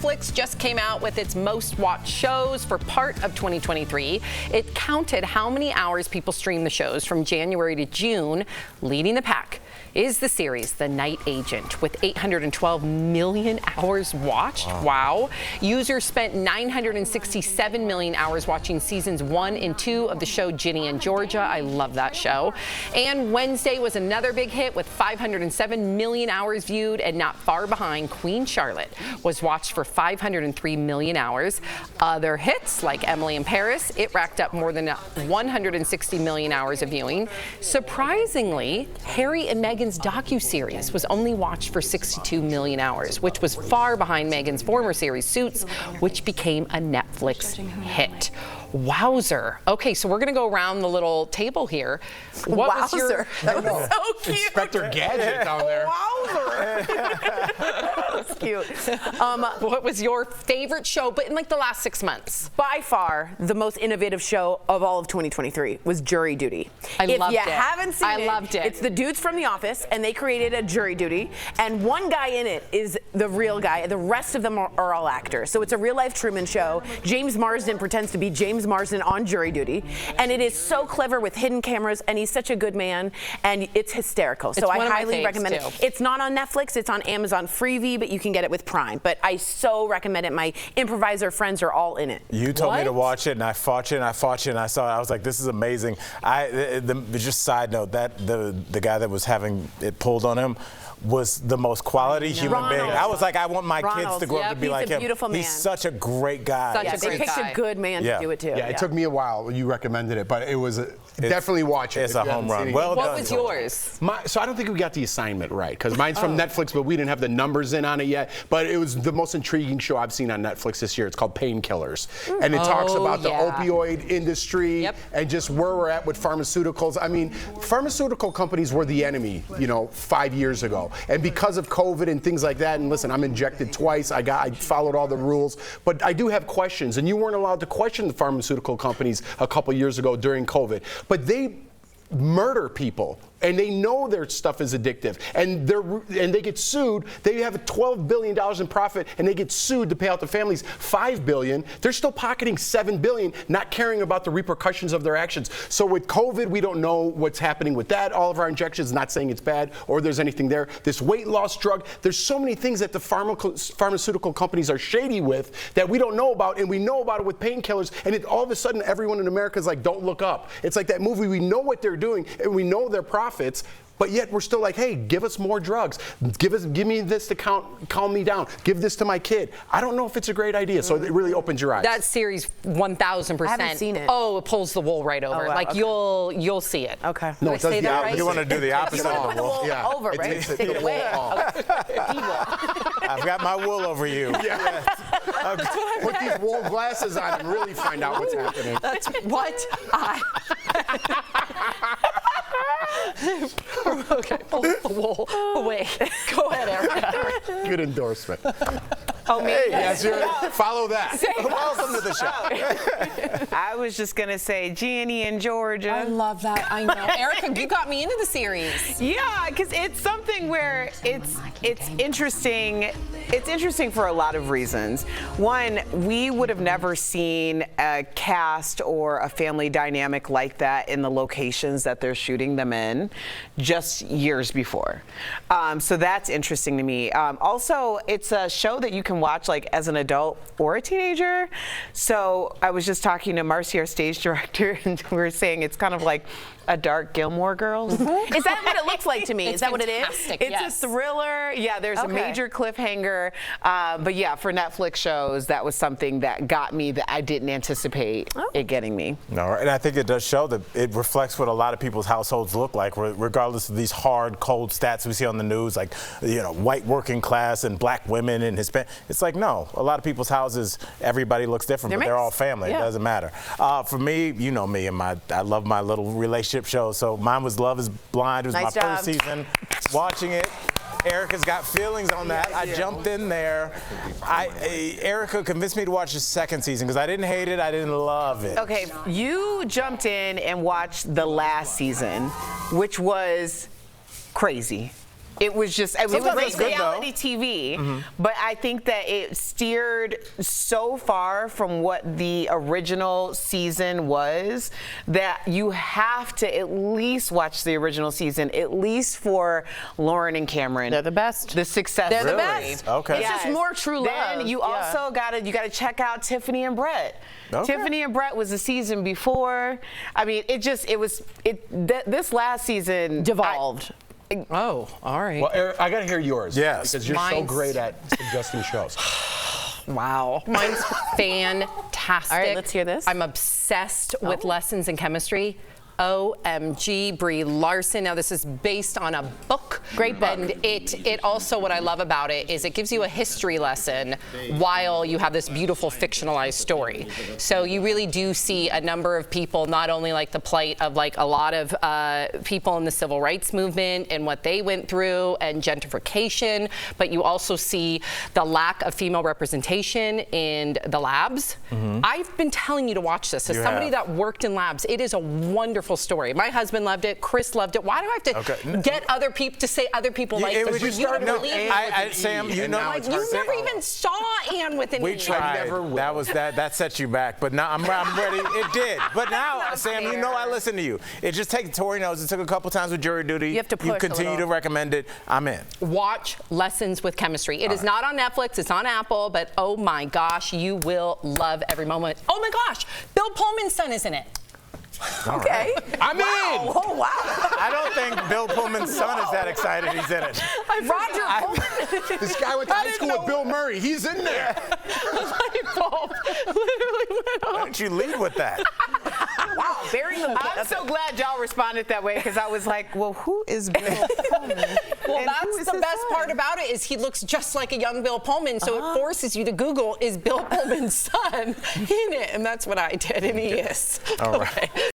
Netflix just came out with its most watched shows for part of 2023. It counted how many hours people stream the shows from January to June. Leading the pack is the series The Night Agent with 812 million hours watched. Wow. Users spent 967 million hours watching seasons 1 and 2 of the show Ginny and Georgia. I love that show. And Wednesday was another big hit with 507 million hours viewed, and not far behind, Queen Charlotte was watched for 503 million hours. Other hits like Emily in Paris, it racked up more than 160 million hours of viewing. Surprisingly, Harry and Meghan's docuseries was only watched for 62 million hours, which was far behind Meghan's former series Suits, which became a Netflix hit. Wowzer. Okay, so we're going to go around the little table here. What was your... That was so cute. Inspector Gadget down there. Wowzer. That's cute. What was your favorite show, but in like the last 6 months? By far, the most innovative show of all of 2023 was Jury Duty. If you haven't seen it, I loved it. It's the dudes from The Office, and they created a Jury Duty, and one guy in it is the real guy. The rest of them are all actors. So it's a real-life Truman Show. James Marsden pretends to be James Marsden on Jury Duty, and it is so clever with hidden cameras, and he's such a good man, and it's hysterical. So I highly recommend it. It's not on Netflix, it's on Amazon Freevee, but you can get it with Prime. But I so recommend it. My improviser friends are all in it. You told me to watch it, and I fought you, and I saw it. I was like, this is amazing. Just side note, that the guy that was having it pulled on him was the most quality human being. I was like, I want my kids to grow up to be like him. Beautiful man. He's such a great guy. They picked a good man to do it too. Yeah, it took me a while when you recommended it, but it was definitely watch it. It's a home run. Well done. What was yours? So I don't think we got the assignment right, because mine's from Netflix, but we didn't have the numbers in on it yet. But it was the most intriguing show I've seen on Netflix this year. It's called Painkillers, and it talks about the opioid industry and just where we're at with pharmaceuticals. I mean, pharmaceutical companies were the enemy, 5 years ago. And because of COVID and things like that, and listen, I'm injected twice. I followed all the rules, but I do have questions. And you weren't allowed to question the pharmaceutical companies a couple years ago during COVID, but they murder people. And they know their stuff is addictive, and they get sued. They have $12 billion in profit, and they get sued to pay out the families $5 billion. They're still pocketing $7 billion, not caring about the repercussions of their actions. So with COVID, we don't know what's happening with that. All of our injections, not saying it's bad or there's anything there. This weight loss drug, there's so many things that the pharmaceutical companies are shady with that we don't know about, and we know about it with painkillers. And all of a sudden, everyone in America is like, don't look up. It's like that movie. We know what they're doing, and we know their profits, but yet we're still like, hey, give us more drugs. Give me this to calm me down. Give this to my kid. I don't know if it's a great idea. So it really opens your eyes. That series, 1,000%. I haven't seen it. Oh, it pulls the wool right over. Oh, wow, you'll see it. Okay. No, it does the opposite. You want to do the opposite of the wool. Yeah. Over, right? Take it away. I've got my wool over you. Yeah. Put these wool glasses on and really find out what's happening. That's what I... Okay, pull the wool away. Go ahead, Erica. Good endorsement. Oh, me? Hey, yes, follow that. Welcome to the show. I was just going to say Ginny and Georgia. I love that. I know. Erica, you got me into the series. Yeah, because it's something where it's interesting. It's interesting for a lot of reasons. One, we would have never seen a cast or a family dynamic like that in the locations that they're shooting them in just years before. So that's interesting to me. Also, it's a show that you can watch like as an adult or a teenager. So I was just talking to Marcy, our stage director, and we were saying it's kind of like a dark Gilmore Girls. Is that what it looks like to me? Is that what it is? It's a thriller. Yeah, there's a major cliffhanger. But yeah, for Netflix shows, that was something that got me that I didn't anticipate it getting me. No, and I think it does show that it reflects what a lot of people's households look like, regardless of these hard, cold stats we see on the news, like, white working class and black women and Hispanic. It's like, no, a lot of people's houses, everybody looks different, but they're all family. It doesn't matter. For me, you know me, and I love my little relationship show. So mine was Love is Blind. It was my first season watching it. Erica's got feelings on that. I jumped in there. Erica convinced me to watch the second season because I didn't hate it. I didn't love it. Okay, you jumped in and watched the last season, which was crazy. It was Sometimes great it's good, reality TV, but I think that it steered so far from what the original season was that you have to at least watch the original season, at least for Lauren and Cameron. They're the best. The success They're the story. best. Okay. It's just more true love. Then you also gotta check out Tiffany and Brett. Okay. Tiffany and Brett was the season before. I mean, this last season Devolved. Oh, all right. Well, Eric, I got to hear yours. Yes. Because you're so Mine's- great at suggesting shows. Wow. Mine's fantastic. All right, let's hear this. I'm obsessed with lessons in chemistry. OMG, Brie Larson. Now, this is based on a book. Great book. And it also, what I love about it is it gives you a history lesson while you have this beautiful fictionalized story. So you really do see a number of people, not only like the plight of like a lot of people in the civil rights movement and what they went through and gentrification, but you also see the lack of female representation in the labs. I've been telling you to watch this. As somebody that worked in labs, it is a wonderful story. My husband loved it. Chris loved it. Why do I have to get other people to say other people like this? you started don't with believe Anne it. Sam, you know, Like, you never even saw Anne with an we E. tried. never will. That set you back, but now I'm ready. It did. But now, not Sam, you fair. know I listen to you. It just takes. Tori knows it took a couple times with jury duty. You have to push a continue little. to recommend it. I'm in. Watch Lessons with Chemistry. It is not on Netflix. It's on Apple. But oh my gosh, you will love every moment. Oh my gosh, Bill Pullman's son is in it. Okay. I'm in. Oh, wow. I don't think Bill Pullman's son is that excited he's in it. Roger Pullman. This guy went to high school with Bill Murray. He's in there. Light bulb literally went Why off. don't you lead with that? Wow, burying them. I'm so glad y'all responded that way because I was like, well, who is Bill Pullman? Well, And who that's is the his best son? part about it is he looks just like a young Bill Pullman, so it forces you to Google, is Bill Pullman's son in it? And that's what I did, and he is. All right. Okay.